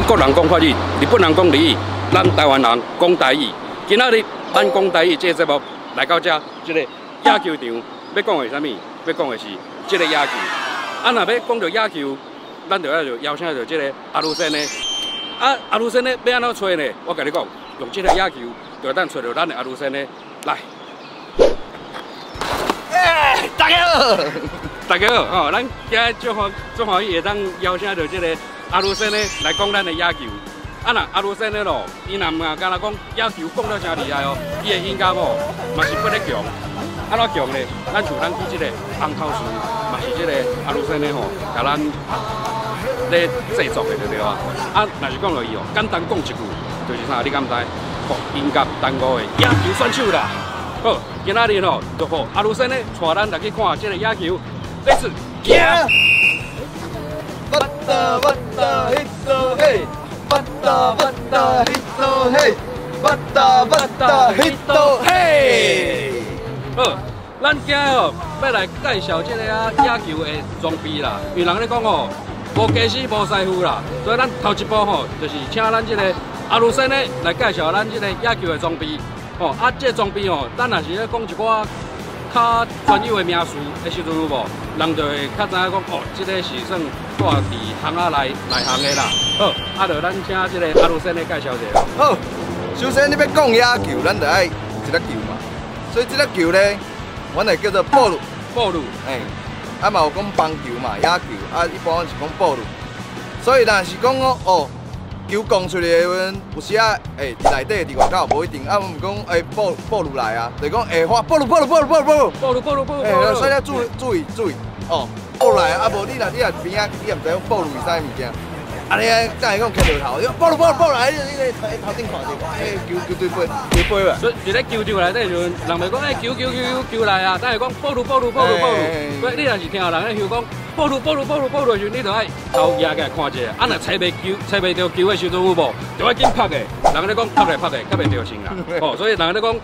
国人讲法语，日本人讲日语，咱台湾人讲台语。今仔日咱讲台语这个节目来到这，这个野球场要讲的是啥物？要讲的是这个野球。啊，若要讲到野球，咱就要邀请到这个阿鲁森呢。啊，阿鲁森呢要安怎找呢？我甲你讲，用这个野球，就咱找到咱的阿鲁森呢。来，大家好，大家好，哦，咱今日最欢喜会当邀请到这个阿鲁森呢来讲咱的野球。啊，那阿鲁森呢咯，伊若敢若讲野球讲到真厉害哦，伊的音乐哦嘛是不得强。安怎强呢？咱像咱去这个红头树，嘛是这个阿鲁森呢吼，甲咱咧制作的对啊。啊，若是讲落去哦，简单讲一句，就是啥？你敢知？哦，音乐耽误的野球选手啦。好，今仔日哦，就好阿鲁森呢带咱来去看这个野球。Let's go！ バッターバッターヒットヘイ、バッターバッターヒットヘイ、バッターバッターヒットヘイ。好，咱今日哦要来介绍这个野球的装备啦。因为人咧讲哦，无家私无师傅啦，所以咱头一步吼，就是请咱这个阿鲁森呢来介绍咱这个野球的装备。哦，啊，这装备哦，咱若是咧讲一寡较专有的名词的时阵有无，人就会较知影讲哦，这个是算住伫行啊来行的啦。好，啊，就咱请这个阿鲁森来介绍一下。好，首先你要讲野球，咱就爱有一粒球嘛。所以这粒球咧，阮会叫做暴露。暴露，啊嘛有讲棒球嘛，野球，啊一般是讲暴露。所以若是讲哦，球降出来的时阵，有时啊，内底伫外口无一定，啊毋讲暴露来啊，就是讲发暴露，所以要注意哦，暴露来啊，无你若边仔你也毋知讲暴露是啥物件。啊！你怎会讲徛落头？暴露来！你头顶看着，球对飞啊！所以伫咧球场内底时阵，人袂讲球来啊，但是讲暴露。所以你若是听到人咧想讲暴露的时阵，你就爱头压起来看一下。啊，若找袂到球的时阵有无？就要紧拍的。人咧讲拍的，较袂着心啦。哦，所以人咧讲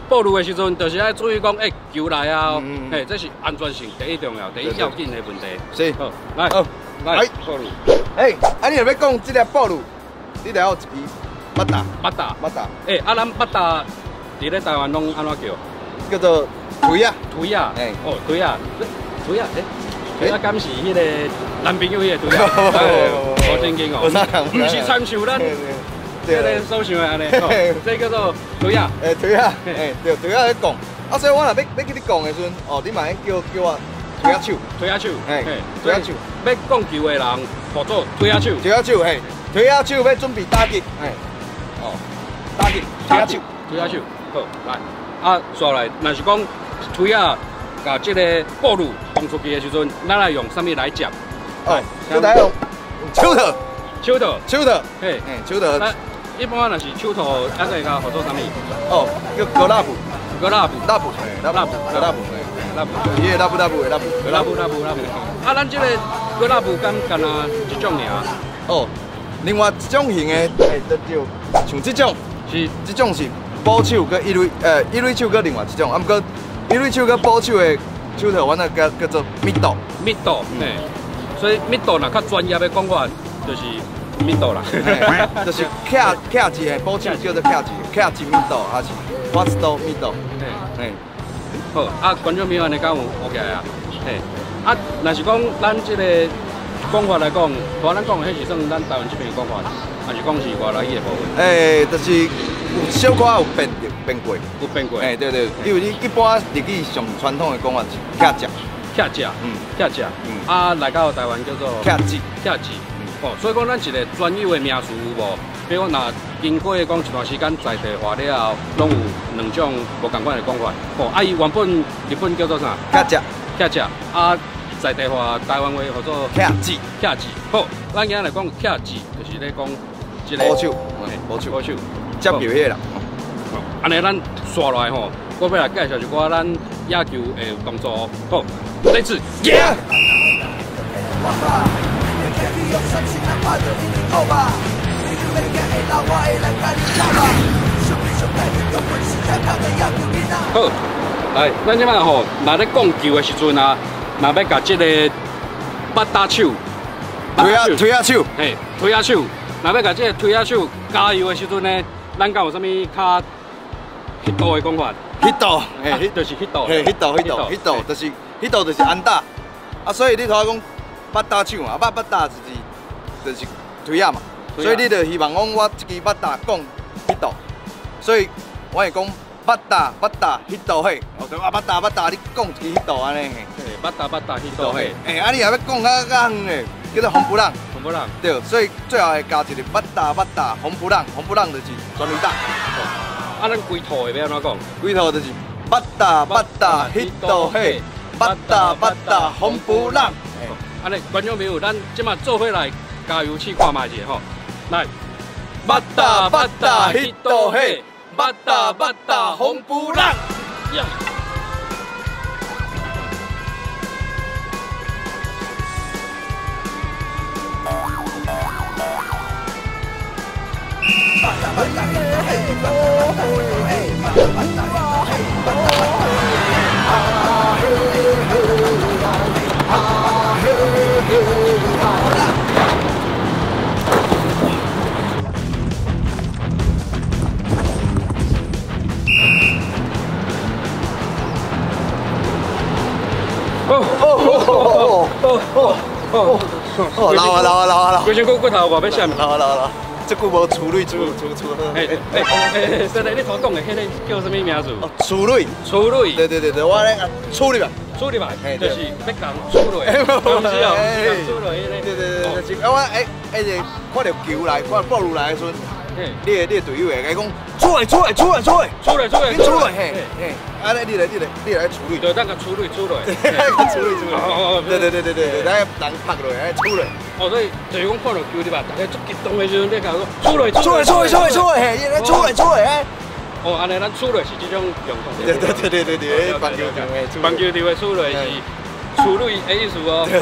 暴露的时阵，就是爱注意讲，球来啊！这是安全性第一重要、第一要紧的问题。是，好，来，暴露。啊，你若要讲这粒暴露，你就要有一支巴达。啊，咱巴达伫咧台湾拢安怎叫？叫做推啊，推啊，推啊，敢是迄个男朋友迄个推啊？好正经哦，不是参照咱这个所想的安尼，这叫做推啊。推啊，对，推啊咧讲。啊，所以我若要跟你讲的时阵，哦，你嘛叫我。推啊手，推啊手，推啊手，要讲球的人，合作推啊手，推啊手，推啊手要准备打击，打击，推啊手，好，来，啊，刷来，若是讲推啊，甲这个暴露放出去的时阵，咱来用啥物来接？哦，就来用手套，手套，手套。一般若是手套，还可以甲合作啥物？哦，叫高拉布，拉布。伊个拉布。啊，咱这个搁拉布敢干那一种尔？哦，另外一种型的，就像这种，这种是保手跟一类手跟另外一种，啊，不过一类手跟保手的手套，阮那叫做密度，所以密度若较专业的讲法，就是密度啦，就是卡字的保手叫做卡字密度，还是花式度密度，好，啊，观众朋友，你敢有 OK 啊？啊，若是讲咱这个讲法来讲，我咱讲的迄是算咱台湾这边的讲法，还是讲是外来语的部分？就是有小可有变过。有变过。对，因为你一般日语上传统的讲法是客家，啊，来到台湾叫做客字。哦，所以讲咱一个专有的名词有无？比如若经过讲一段时间在地化了后，拢有两种无同款的讲法。哦，啊，伊原本日本叫做啥？客家，啊，在地化台湾话叫做客字。好，咱今日来讲客字，就是咧讲一个保手，接票迄啦。安尼咱刷落来吼，我要来介绍一寡咱野球的动作。好，这次耶！好，来，咱即摆吼，若咧讲球的时阵啊，若要甲即个巴打手，推啊手，推啊手，若要甲这个推下手加油的时阵呢，咱敢有啥物较迄道的讲法？迄道，嘿，就是迄道，嘿，迄道，就是安打。啊，所以你头先讲捌打手嘛，捌打就是推啊嘛。所以你就希望讲我这支捌打讲迄道，所以我会讲捌打迄道嘿。哦，对，捌打，你讲一支迄道安尼嘿。捌打迄道嘿。哎，啊你也要讲较远的，叫做红不让。红不让。对，所以最后会加一个捌打红不让就是专门打。啊，咱规套的要安怎讲？规套就是捌打迄道嘿，捌打红不让。安尼，观众朋友，咱即马做伙来加油试看卖者吼，来，捌打迄道嘿，捌打红不让。呀！老啊！规身骨头外要啥物？老，这久无处理。现在你头讲的迄个叫什么名字？哦，处理。对，我咧处理吧。就是要讲处理。不是哦，处理迄个。对，就是我看到球来，看到暴露来的时阵，你的队友会甲伊讲出来，嘿，啊，你来处理。对，咱甲处理。处理。对，咱人拍落来处理。哦，所以就是讲看到球对吧？大家足激动的时阵，你甲讲出来，嘿，伊来出来，哎。哦，安尼咱出来是这种用途。对，棒球场的出来是处理的意思哦。对。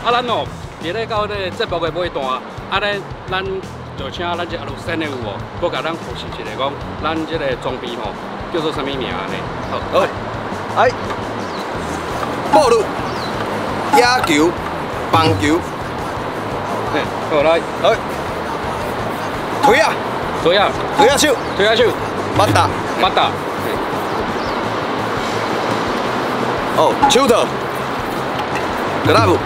啊，咱哦，伫咧到咧节目的尾段，啊咧，咱就请咱这阿鲁森的有无？搁甲咱复习一下，讲咱这个装备吼叫做啥物名呢？好，哎，暴露、野球、棒球，好来，推啊手，捌打，哦，手套，格拉布。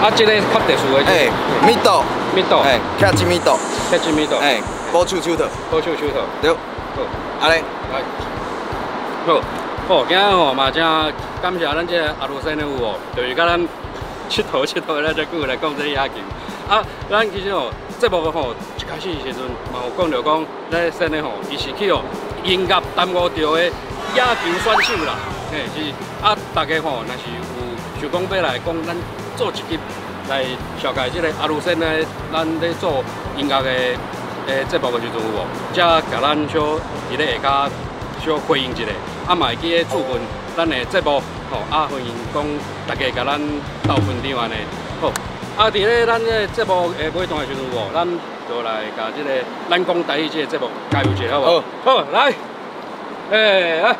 啊，这个较特殊的，密度，catch 密度，保守手套，对，好，安尼，好，今日吼嘛真感谢咱这阿鲁森的有哦，就是甲咱佚佗咱只久来讲这野球。啊，咱其实哦，节目吼一开始的时阵嘛有讲到讲，咱森的吼，伊是去哦音乐耽误到的野球选手啦，是啊，大家吼若是有想讲要来讲咱。做一集来紹介即個阿魯森咧，咱咧做音樂嘅節目嘅時陣有無？則甲咱小伫咧下骹小回應一下，啊嘛會記咧祝福咱嘅節目吼，啊歡迎講大家甲咱鬥分享安尼。好，啊伫咧咱嘅節目尾段嘅時陣有無？咱就來甲即個咱講台語即個節目加油一下，好無？好，來，來。